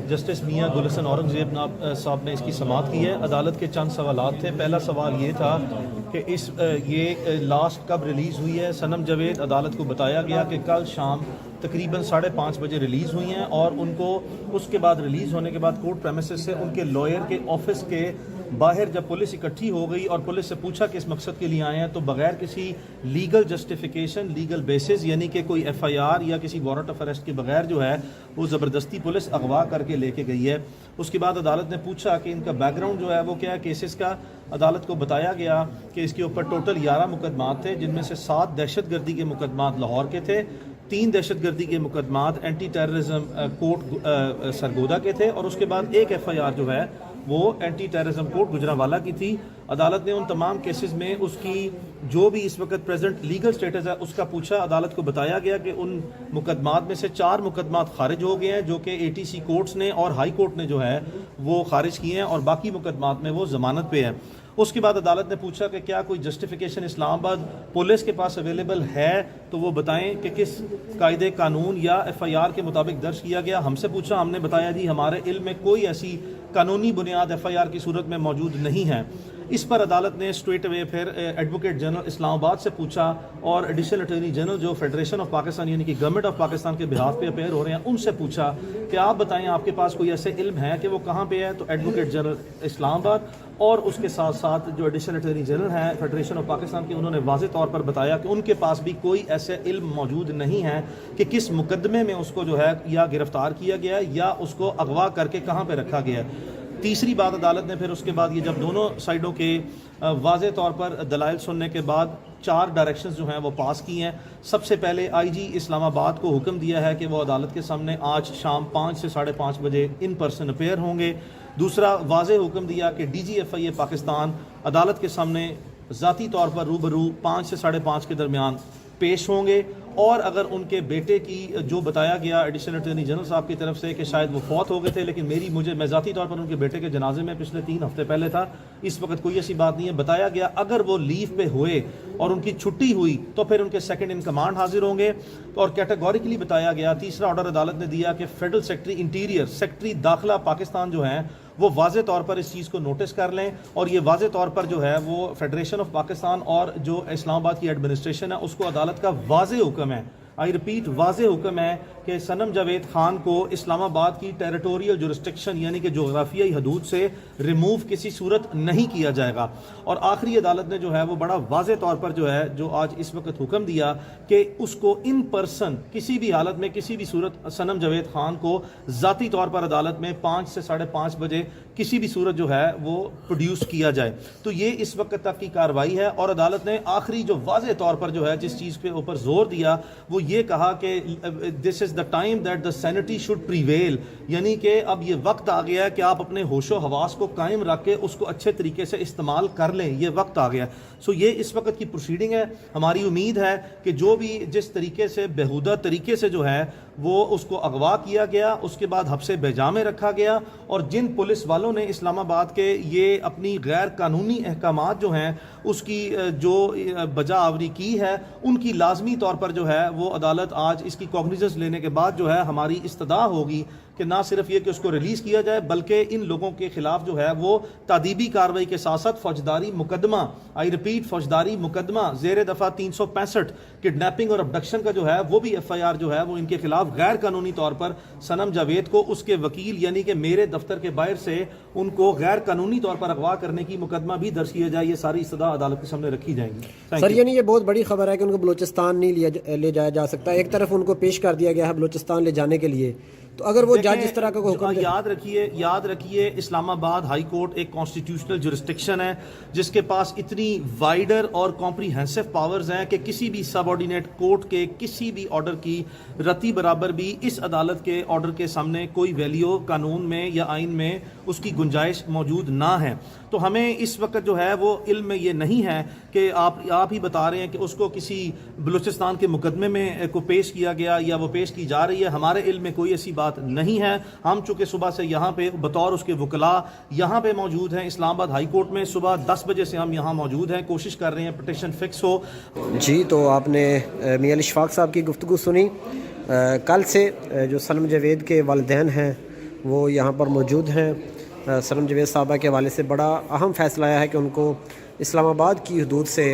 Justice میاں گل حسن اورنگزیب صاحب نے اس کی سماعت کی ہے۔ عدالت کے چند سوالات تھے۔ پہلا سوال یہ تھا کہ یہ لاسٹ کب ریلیز ہوئی ہے۔ صنم جاوید عدالت کو بتایا گیا کہ کل شام تقریباً 5:30 بجے ریلیز ہوئی ہیں، اور ان کو اس کے بعد ریلیز ہونے کے بعد کورٹ پریمیسز سے ان کے لائر کے آفس کے باہر جب پولیس اکٹھی ہو گئی اور پولیس سے پوچھا کہ اس مقصد کے لیے آئے ہیں، تو بغیر کسی لیگل جسٹیفیکیشن، لیگل بیسز یعنی کہ کوئی ایف آئی آر یا کسی وارنٹ آف اریسٹ کے بغیر جو ہے وہ زبردستی پولیس اغوا کر کے لے کے گئی ہے۔ اس کے بعد عدالت نے پوچھا کہ ان کا بیک گراؤنڈ جو ہے وہ کیا ہے کیسز کا۔ عدالت کو بتایا گیا کہ اس کے اوپر ٹوٹل 11 مقدمات تھے، جن میں سے 7 دہشت گردی کے مقدمات لاہور کے تھے، 3 دہشت گردی کے مقدمات اینٹی ٹیررزم کورٹ سرگودا کے تھے، اور اس کے بعد ایک ایف آئی آر جو ہے وہ اینٹی ٹیررزم کورٹ گجرانوالہ کی تھی۔ عدالت نے ان تمام کیسز میں اس کی جو بھی اس وقت پریزنٹ لیگل سٹیٹس ہے اس کا پوچھا۔ عدالت کو بتایا گیا کہ ان مقدمات میں سے 4 مقدمات خارج ہو گئے ہیں، جو کہ اے ٹی سی کورٹس نے اور ہائی کورٹ نے جو ہے وہ خارج کیے ہیں، اور باقی مقدمات میں وہ ضمانت پہ ہے۔ اس کے بعد عدالت نے پوچھا کہ کیا کوئی جسٹیفیکیشن اسلام آباد پولیس کے پاس اویلیبل ہے تو وہ بتائیں کہ کس قاعدے قانون یا ایف آئی آر کے مطابق درج کیا گیا۔ ہم سے پوچھا، ہم نے بتایا جی ہمارے علم میں کوئی ایسی قانونی بنیاد ایف آئی آر کی صورت میں موجود نہیں ہے۔ اس پر عدالت نے اسٹریٹ اوے پھر ایڈوکیٹ جنرل اسلام آباد سے پوچھا، اور ایڈیشنل اٹارنی جنرل جو فیڈریشن آف پاکستان یعنی کہ گورنمنٹ آف پاکستان کے بہاف پہ اپیئر ہو رہے ہیں، ان سے پوچھا کہ آپ بتائیں آپ کے پاس کوئی ایسے علم ہے کہ وہ کہاں پہ ہے۔ تو ایڈوکیٹ جنرل اسلام آباد اور اس کے ساتھ ساتھ جو ایڈیشنل اٹارنی جنرل ہیں فیڈریشن آف پاکستان کے، انہوں نے واضح طور پر بتایا کہ ان کے پاس بھی کوئی ایسے علم موجود نہیں ہے کہ کس مقدمے میں اس کو جو ہے یا گرفتار کیا گیا ہے یا اس کو اغوا کر کے کہاں پہ رکھا گیا ہے۔ تیسری بات عدالت نے پھر اس کے بعد یہ جب دونوں سائڈوں کے واضح طور پر دلائل سننے کے بعد 4 ڈائریکشنز جو ہیں وہ پاس کی ہیں۔ سب سے پہلے آئی جی اسلام آباد کو حکم دیا ہے کہ وہ عدالت کے سامنے آج شام 5 سے 5:30 بجے ان پرسن اپیئر ہوں گے۔ دوسرا واضح حکم دیا کہ ڈی جی ایف آئی اے پاکستان عدالت کے سامنے ذاتی طور پر روبرو 5 سے 5:30 کے درمیان پیش ہوں گے، اور اگر ان کے بیٹے کی جو بتایا گیا ایڈیشنل اٹارنی جنرل صاحب کی طرف سے کہ شاید وہ فوت ہو گئے تھے، لیکن میں ذاتی طور پر ان کے بیٹے کے جنازے میں پچھلے 3 ہفتے پہلے تھا، اس وقت کوئی ایسی بات نہیں ہے۔ بتایا گیا اگر وہ لیو پہ ہوئے اور ان کی چھٹی ہوئی تو پھر ان کے سیکنڈ ان کمانڈ حاضر ہوں گے، اور کیٹیگوریکلی بتایا گیا۔ تیسرا آرڈر عدالت نے دیا کہ فیڈرل سیکرٹری انٹیریئر، سیکرٹری داخلہ پاکستان جو ہیں وہ واضح طور پر اس چیز کو نوٹس کر لیں، اور یہ واضح طور پر جو ہے وہ فیڈریشن آف پاکستان اور جو اسلام آباد کی ایڈمنسٹریشن ہے اس کو عدالت کا واضح حکم ہے، آئی ریپیٹ واضح حکم ہے کہ صنم جاوید خان کو اسلام آباد کی ٹیریٹوریل جورسٹکشن یعنی کہ جغرافیائی حدود سے ریموو کسی صورت نہیں کیا جائے گا۔ اور آخری عدالت نے جو ہے وہ بڑا واضح طور پر جو ہے جو آج اس وقت حکم دیا کہ اس کو ان پرسن کسی بھی حالت میں کسی بھی صورت صنم جاوید خان کو ذاتی طور پر عدالت میں 5 سے 5:30 بجے کسی بھی صورت جو ہے وہ پروڈیوس کیا جائے۔ تو یہ اس وقت تک کی کارروائی ہے، اور عدالت نے آخری جو واضح طور پر جو ہے جس چیز کے اوپر زور دیا وہ یہ کہا کہ this is the time that the sanity should prevail, یعنی کہ اب یہ وقت آ گیا ہے کہ آپ اپنے ہوش و حواس کو قائم رکھ کے اس کو اچھے طریقے سے استعمال کر لیں، یہ وقت آ گیا۔ سو یہ اس وقت کی پروسیڈنگ ہے۔ ہماری امید ہے کہ جو بھی جس طریقے سے بےہودہ طریقے سے جو ہے وہ اس کو اغوا کیا گیا، اس کے بعد حبس بیجا میں رکھا گیا، اور جن پولیس والوں نے اسلام آباد کے یہ اپنی غیر قانونی احکامات جو ہیں اس کی جو بجا آوری کی ہے، ان کی لازمی طور پر جو ہے وہ عدالت آج اس کی کوگنیزنس لینے کے بعد جو ہے ہماری استدعا ہوگی کہ نہ صرف یہ کہ اس کو ریلیز کیا جائے بلکہ ان لوگوں کے خلاف جو ہے وہ تادیبی کارروائی کے ساتھ ساتھ فوجداری مقدمہ، آئی ریپیٹ فوجداری مقدمہ زیر دفعہ 365 کڈنیپنگ اور ابڈکشن کا جو ہے وہ بھی ایف آئی آر جو ہے وہ ان کے خلاف غیر قانونی طور پر صنم جاوید کو اس کے وکیل یعنی کہ میرے دفتر کے باہر سے ان کو غیر قانونی طور پر اغوا کرنے کی مقدمہ بھی درج کیا جائے۔ یہ ساری استدعا عدالت کے سامنے رکھی جائیں گی۔ سر یعنی یہ بہت بڑی خبر ہے کہ ان کو بلوچستان نہیں لے جایا جا سکتا، ایک طرف ان کو پیش کر دیا گیا ہے بلوچستان لے جانے کے لیے، تو اگر وہ جج اس طرح کا حکم دے۔ یاد رکھیے اسلام آباد ہائی کورٹ ایک کانسٹیٹیوشنل جورسڈکشن ہے جس کے پاس اتنی وائڈر اور کمپریہنسو پاورز ہیں کہ کسی بھی سب آرڈینیٹ کورٹ کے کسی بھی آرڈر کی رتی برابر بھی اس عدالت کے آرڈر کے سامنے کوئی ویلیو قانون میں یا آئین میں اس کی گنجائش موجود نہ ہے۔ تو ہمیں اس وقت جو ہے وہ علم میں یہ نہیں ہے کہ آپ ہی بتا رہے ہیں کہ اس کو کسی بلوچستان کے مقدمے میں کو پیش کیا گیا یا وہ پیش کی جا رہی ہے، ہمارے علم میں کوئی ایسی بات نہیں ہے۔ ہم چونکہ صبح سے یہاں پہ بطور اس کے وکلاء یہاں پہ موجود ہیں اسلام آباد ہائی کورٹ میں، صبح 10 بجے سے ہم یہاں موجود ہیں، کوشش کر رہے ہیں پٹیشن فکس ہو۔ جی تو آپ نے میاں علی اشفاق صاحب کی گفتگو سنی۔ کل سے جو صنم جاوید کے والدین ہیں وہ یہاں پر موجود ہیں. سنم جاوید صاحبہ کے حوالے سے بڑا اہم فیصلہ آیا ہے کہ ان کو اسلام آباد کی حدود سے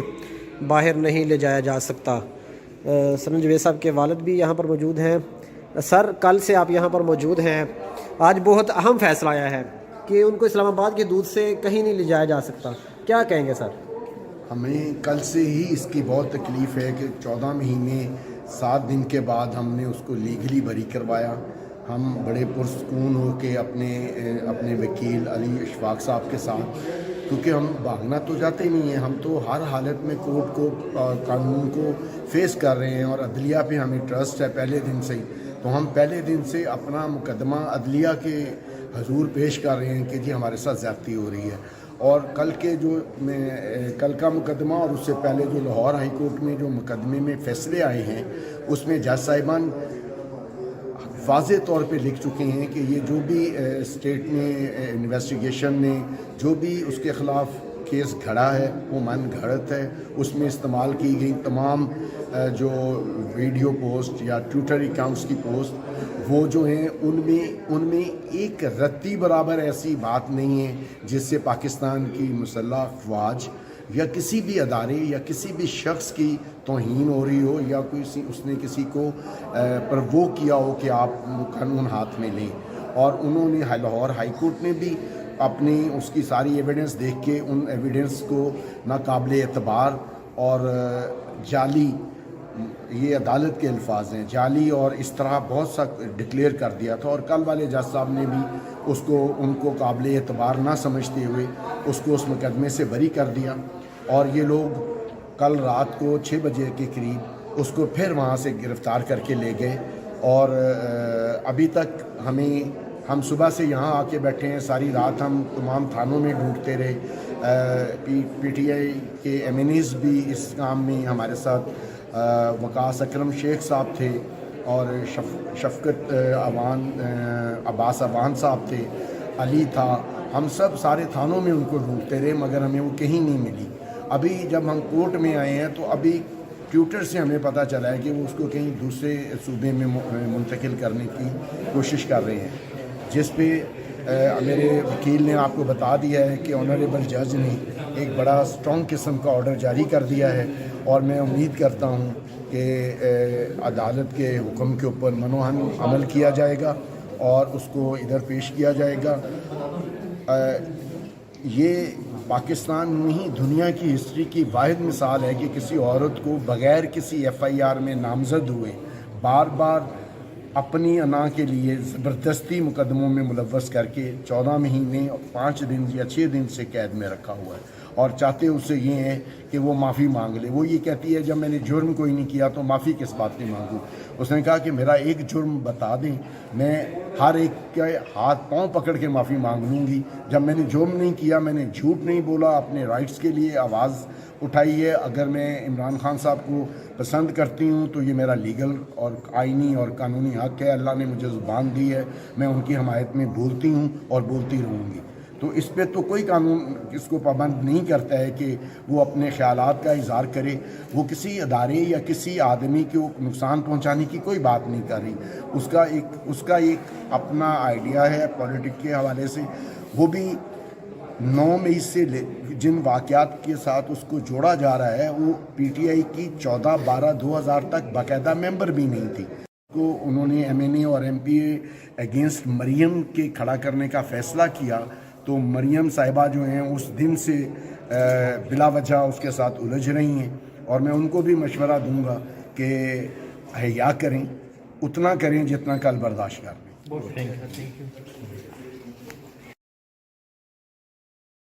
باہر نہیں لے جایا جا سکتا. سنم جاوید صاحب کے والد بھی یہاں پر موجود ہیں. سر, کل سے آپ یہاں پر موجود ہیں, آج بہت اہم فیصلہ آیا ہے کہ ان کو اسلام آباد کی حدود سے کہیں نہیں لے جایا جا سکتا, کیا کہیں گے سر؟ ہمیں کل سے ہی اس کی بہت تکلیف ہے کہ 14 مہینے 7 دن کے بعد ہم نے اس کو لیگلی بری کروایا. ہم بڑے پرسکون ہو کے اپنے وکیل علی اشفاق صاحب کے ساتھ, کیونکہ ہم بھاگنا تو جاتے نہیں ہیں, ہم تو ہر حالت میں کورٹ کو قانون کو فیس کر رہے ہیں اور عدلیہ پہ ہمیں ٹرسٹ ہے پہلے دن سے ہی. تو ہم پہلے دن سے اپنا مقدمہ عدلیہ کے حضور پیش کر رہے ہیں کہ جی ہمارے ساتھ زیادتی ہو رہی ہے. اور کل کا مقدمہ اور اس سے پہلے جو لاہور ہائی کورٹ میں جو مقدمے میں فیصلے آئے ہیں اس میں جج صاحبان واضح طور پہ لکھ چکے ہیں کہ یہ جو بھی اسٹیٹ نے انویسٹیگیشن نے جو بھی اس کے خلاف کیس گھڑا ہے وہ من گھڑت ہے. اس میں استعمال کی گئی تمام جو ویڈیو پوسٹ یا ٹویٹر اکاؤنٹس کی پوسٹ وہ جو ہیں ان میں ایک رتی برابر ایسی بات نہیں ہے جس سے پاکستان کی مسلح افواج یا کسی بھی ادارے یا کسی بھی شخص کی توہین ہو رہی ہو یا اس نے کسی کو پرووک کیا ہو کہ آپ قانون ہاتھ میں لیں. اور انہوں نے لاہور ہائی کورٹ نے بھی اپنی اس کی ساری ایویڈنس دیکھ کے ان ایویڈنس کو ناقابل اعتبار اور جعلی, یہ عدالت کے الفاظ ہیں, جعلی اور اس طرح بہت سا ڈکلیئر کر دیا تھا. اور کل والے جج صاحب نے بھی ان کو قابل اعتبار نہ سمجھتے ہوئے اس کو اس مقدمے سے بری کر دیا. اور یہ لوگ کل رات کو 6 بجے کے قریب اس کو پھر وہاں سے گرفتار کر کے لے گئے. اور ابھی تک ہم صبح سے یہاں آ کے بیٹھے ہیں, ساری رات ہم تمام تھانوں میں ڈھونڈتے رہے. پی ٹی آئی کے ایم این ایز بھی اس کام میں ہمارے ساتھ, وقاص اکرم شیخ صاحب تھے اور شفقت عباس اوان صاحب تھے, علی تھا. ہم سب سارے تھانوں میں ان کو ڈھونڈتے رہے مگر ہمیں وہ کہیں نہیں ملی. ابھی جب ہم کورٹ میں آئے ہیں تو ابھی ٹویٹر سے ہمیں پتہ چلا ہے کہ وہ اس کو کہیں دوسرے صوبے میں منتقل کرنے کی کوشش کر رہے ہیں, جس پہ میرے وکیل نے آپ کو بتا دیا ہے کہ آنریبل جج نے ایک بڑا اسٹرانگ قسم کا آرڈر جاری کر دیا ہے. اور میں امید کرتا ہوں کہ عدالت کے حکم کے اوپر منوہن عمل کیا جائے گا اور اس کو ادھر پیش کیا جائے گا. یہ پاکستان نہیں دنیا کی ہسٹری کی واحد مثال ہے کہ کسی عورت کو بغیر کسی ایف آئی آر میں نامزد ہوئے بار بار اپنی انا کے لیے زبردستی مقدموں میں ملوث کر کے 14 مہینے 5 دن یا 6 دن سے قید میں رکھا ہوا ہے. اور چاہتے اس سے یہ ہیں کہ وہ معافی مانگ لے. وہ یہ کہتی ہے جب میں نے جرم کوئی نہیں کیا تو معافی کس بات کی مانگوں. اس نے کہا کہ میرا ایک جرم بتا دیں, میں ہر ایک کے ہاتھ پاؤں پکڑ کے معافی مانگ لوں گی. جب میں نے جرم نہیں کیا, میں نے جھوٹ نہیں بولا, اپنے رائٹس کے لیے آواز اٹھائی ہے. اگر میں عمران خان صاحب کو پسند کرتی ہوں تو یہ میرا لیگل اور آئینی اور قانونی حق ہے. اللہ نے مجھے زبان دی ہے, میں ان کی حمایت میں بولتی ہوں اور بولتی رہوں گی. تو اس پہ تو کوئی قانون اس کو پابند نہیں کرتا ہے کہ وہ اپنے خیالات کا اظہار کرے. وہ کسی ادارے یا کسی آدمی کو نقصان پہنچانے کی کوئی بات نہیں کر رہی. اس کا ایک اپنا آئیڈیا ہے پولیٹک کے حوالے سے. وہ بھی 9 مئی سے جن واقعات کے ساتھ اس کو جوڑا جا رہا ہے وہ پی ٹی آئی کی 14/12/2000 تک باقاعدہ ممبر بھی نہیں تھی. کو انہوں نے ایم این اے اور ایم پی اے اگینسٹ مریم کے کھڑا کرنے کا فیصلہ کیا تو مریم صاحبہ جو ہیں اس دن سے بلا وجہ اس کے ساتھ الجھ رہی ہیں. اور میں ان کو بھی مشورہ دوں گا کہ حیا کریں, اتنا کریں جتنا کل برداشت کر لیں.